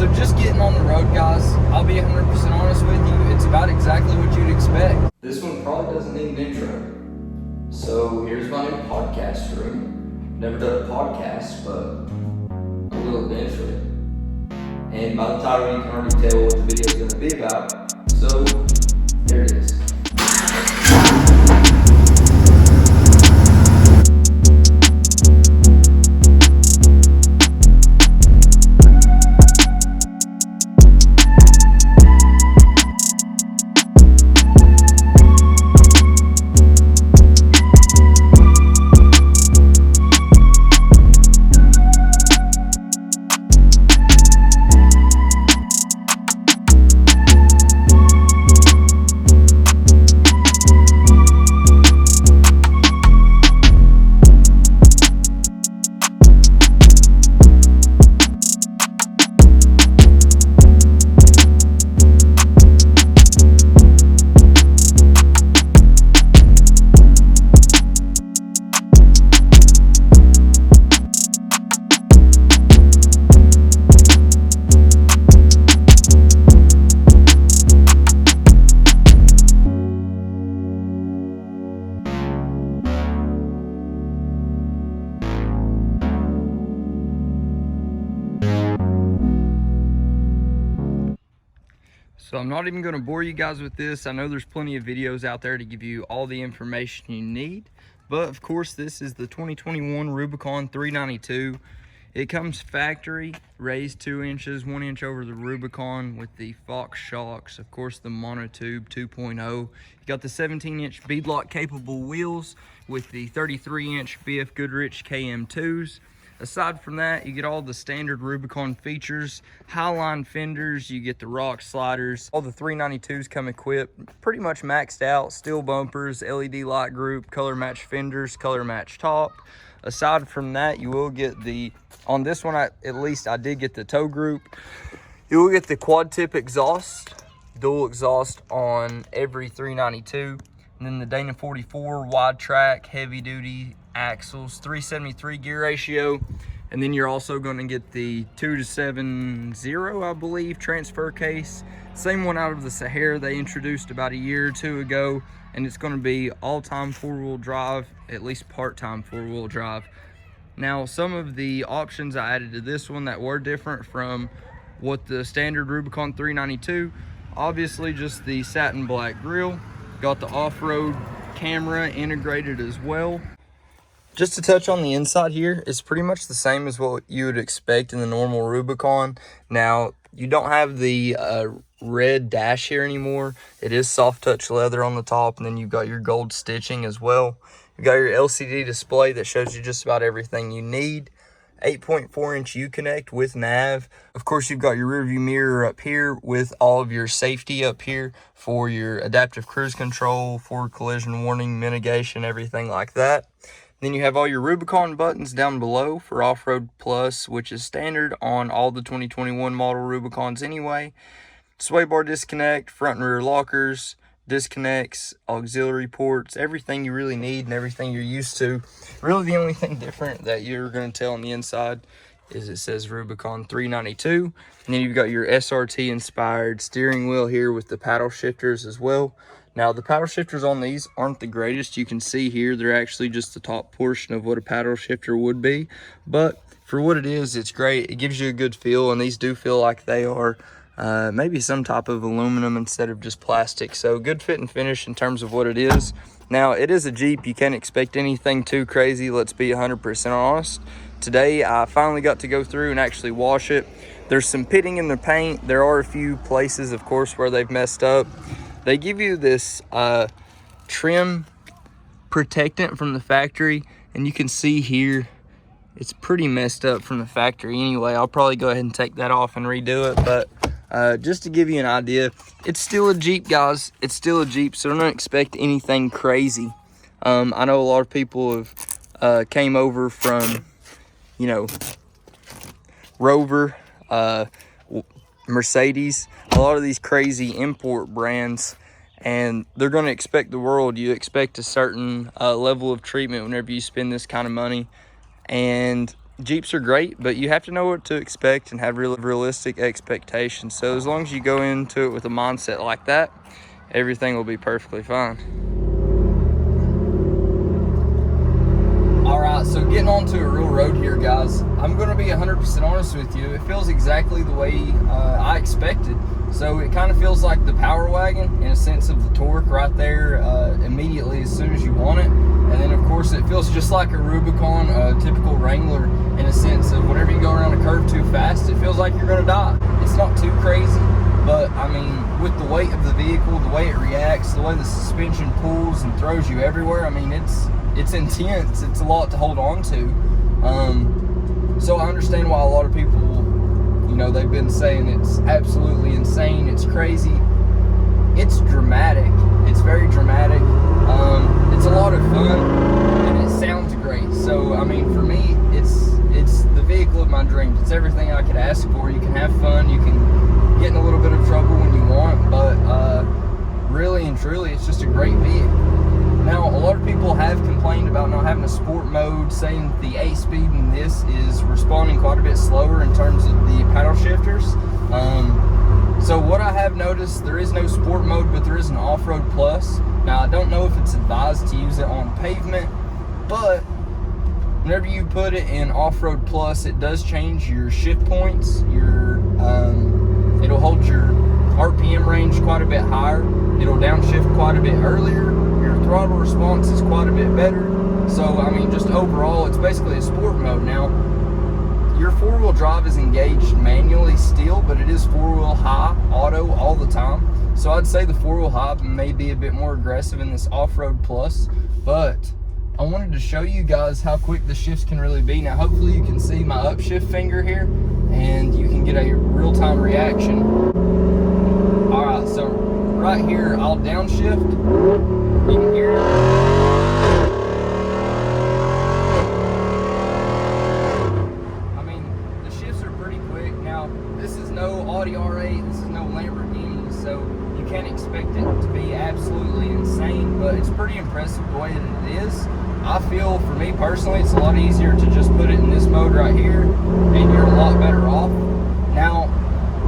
So just getting on the road, guys, I'll be 100% honest with you, it's about exactly what you'd expect. This one probably doesn't need an intro. So here's my new podcast room. Never done a podcast, but a little eventually. And by the title, you can already tell what the video is going to be about. So there it is. So I'm not even going to bore you guys with this. I know there's plenty of videos out there to give you all the information you need. But of course, this is the 2021 Rubicon 392. It comes factory, raised 2 inches, 1 inch over the Rubicon with the Fox shocks. Of course, the monotube 2.0. You got the 17-inch beadlock capable wheels with the 33-inch BF Goodrich KM2s. Aside from that, you get all the standard Rubicon features, highline fenders, you get the rock sliders. All the 392s come equipped, pretty much maxed out, steel bumpers, LED light group, color match fenders, color match top. Aside from that, you will get the, on this one, at least I did get the tow group. You will get the quad tip exhaust, dual exhaust on every 392. And then the Dana 44 wide track, heavy duty axles, 373 gear ratio. And then you're also going to get the 2-7-0, I believe, transfer case. Same one out of the Sahara they introduced about a year or two ago. And it's going to be all-time 4-wheel drive, at least part-time 4-wheel drive. Now, some of the options I added to this one that were different from what the standard Rubicon 392, obviously just the satin black grille. Got the off-road camera integrated as well. Just to touch on the inside here, it's pretty much the same as what you would expect in the normal Rubicon. Now, you don't have the red dash here anymore. It is soft touch leather on the top, and then you've got your gold stitching as well. You've got your LCD display that shows you just about everything you need. 8.4-inch Uconnect with nav. Of course, you've got your rear view mirror up here with all of your safety up here for your adaptive cruise control, forward collision warning, mitigation, everything like that. Then you have all your Rubicon buttons down below for Off-Road Plus, which is standard on all the 2021 model Rubicons anyway. Sway bar disconnect, front and rear lockers, disconnects, auxiliary ports, everything you really need and everything you're used to. Really the only thing different that you're going to tell on the inside is it says Rubicon 392. And then you've got your SRT inspired steering wheel here with the paddle shifters as well. Now the paddle shifters on these aren't the greatest. You can see here they're actually just the top portion of what a paddle shifter would be, but for what it is, it's great. It gives you a good feel, and these do feel like they are maybe some type of aluminum instead of just plastic. So good fit and finish in terms of what it is. Now it is a Jeep. You can't expect anything too crazy. Let's be 100% honest. Today I finally got to go through and actually wash it. There's some pitting in the paint. There are a few places, of course, where they've messed up. They give you this trim protectant from the factory, and you can see here it's pretty messed up from the factory anyway. I'll probably go ahead and take that off and redo it, but just to give you an idea, it's still a Jeep, guys. It's still a Jeep, so don't expect anything crazy. I know a lot of people have came over from, you know, Rover, Mercedes, a lot of these crazy import brands, and they're going to expect the world. You expect a certain level of treatment whenever you spend this kind of money, and Jeeps are great, but you have to know what to expect and have realistic expectations. So as long as you go into it with a mindset like that, everything will be perfectly fine. All right, so getting onto a real road here, guys. I'm gonna be 100% honest with you. It feels exactly the way I expected. So it kind of feels like the Power Wagon in a sense of the torque right there immediately as soon as you want it. And then of course it feels just like a Rubicon, a typical Wrangler, in a sense of whenever you go around a curve too fast, it feels like you're gonna die. It's not too crazy, but I mean, with the weight of the vehicle, the way it reacts, the way the suspension pulls and throws you everywhere, I mean, it's intense. It's a lot to hold on to. So I understand why a lot of people, you know, they've been saying it's absolutely insane, it's crazy. It's dramatic. It's very dramatic. It's a lot of fun, and it sounds great. So, I mean, for me, it's the vehicle of my dreams. It's everything I could ask for. You can have fun. You can get in a little bit of trouble when you want, but really and truly, it's just a great vehicle. Now, a lot of people have complained about not having a sport mode, saying the 8-speed in this is responding quite a bit slower in terms of the paddle shifters. So what I have noticed, there is no sport mode, but there is an off-road plus. Now, I don't know if it's advised to use it on pavement, but whenever you put it in off-road plus, it does change your shift points. It'll hold your RPM range quite a bit higher. It'll downshift quite a bit earlier. Your throttle response is quite a bit better. So, I mean, just overall, it's basically a sport mode. Now, your four-wheel drive is engaged manually still, but it is four-wheel high auto all the time. So I'd say the four-wheel high may be a bit more aggressive in this off-road plus, but I wanted to show you guys how quick the shifts can really be. Now, hopefully you can see my upshift finger here, and you can get a real-time reaction. All right, so right here, I'll downshift. You can hear it. Audi R8, this is no Lamborghini, so you can't expect it to be absolutely insane, but it's pretty impressive the way that it is. I feel, for me personally, it's a lot easier to just put it in this mode right here, and you're a lot better off. Now,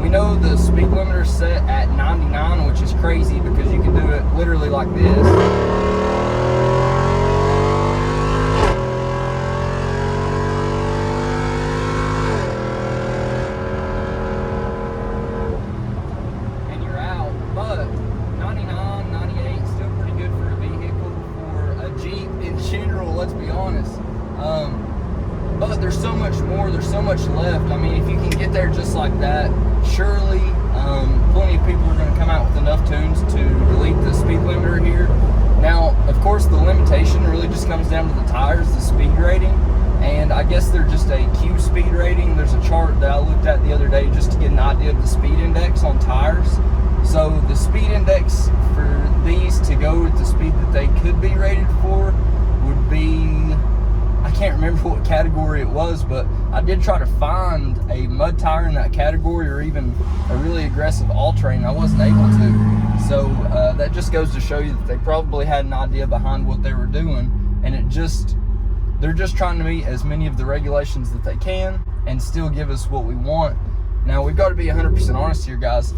we know the speed limiter is set at 99, which is crazy because you can do it literally like this. Let's be honest. But there's so much more, there's so much left. I mean, if you can get there just like that, surely plenty of people are going to come out with enough tunes to delete the speed limiter here. Now, of course, the limitation really just comes down to the tires, the speed rating, and I guess they're just a Q speed rating. There's a chart that I looked at the other day just to get an idea of the speed index on tires. So the speed index for these to go at the speed that they could be rated for would be, I can't remember what category it was, but I did try to find a mud tire in that category or even a really aggressive all-terrain. I wasn't able to. So that just goes to show you that they probably had an idea behind what they were doing, and they're just trying to meet as many of the regulations that they can and still give us what we want. Now, we've got to be 100% honest here, guys.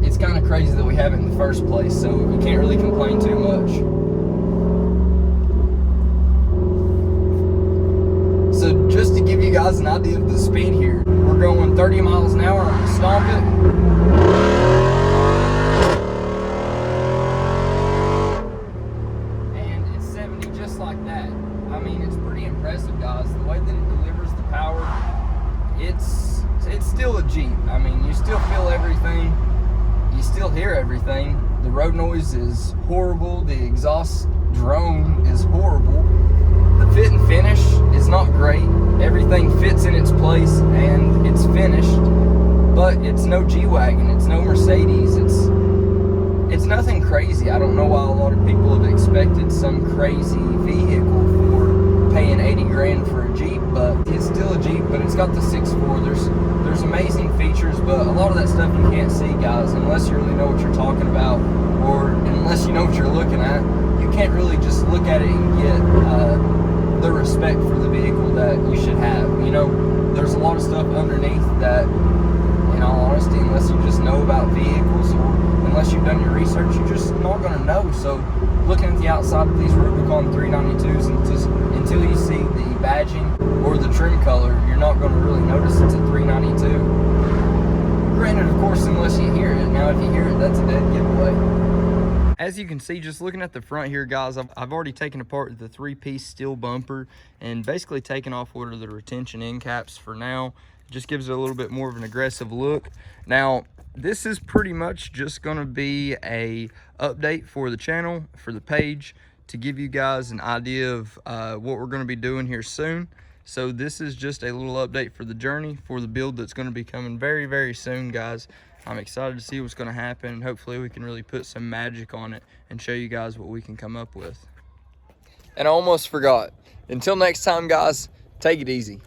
It's kind of crazy that we have it in the first place, so you can't really complain too much. So just to give you guys an idea of the speed here, we're going 30 miles an hour. I'm gonna stomp it. And it's 70 just like that. I mean, it's pretty impressive, guys. The way that it delivers the power, it's still a Jeep. I mean, you still feel everything. You still hear everything. The road noise is horrible. The exhaust drone is horrible. The fit and finish is not great. Everything fits in its place and it's finished, but it's no G-Wagon, it's no Mercedes, it's nothing crazy. I don't know why a lot of people have expected some crazy vehicle for paying 80 grand for a Jeep, but it's still a Jeep, but it's got the 6.4. There's amazing features, but a lot of that stuff you can't see, guys, unless you really know what you're talking about, or unless you know what you're looking at. You can't really just look at it and get the respect for the vehicle that you should have. You know, there's a lot of stuff underneath that, in all honesty, unless you just know about vehicles or unless you've done your research, you're just not going to know. So looking at the outside of these Rubicon 392s, and until you see the badging or the trim color, you're not going to really notice it's a 392. Granted, of course, unless you hear it. Now, if you hear it, that's a dead giveaway. As you can see, just looking at the front here, guys, I've already taken apart the 3-piece steel bumper and basically taken off what are the retention end caps for now. It just gives it a little bit more of an aggressive look. Now, this is pretty much just going to be a update for the channel, for the page, to give you guys an idea of what we're going to be doing here soon. So this is just a little update for the journey, for the build that's going to be coming very, very soon, guys. I'm excited to see what's going to happen. Hopefully we can really put some magic on it and show you guys what we can come up with. And I almost forgot. Until next time, guys, take it easy.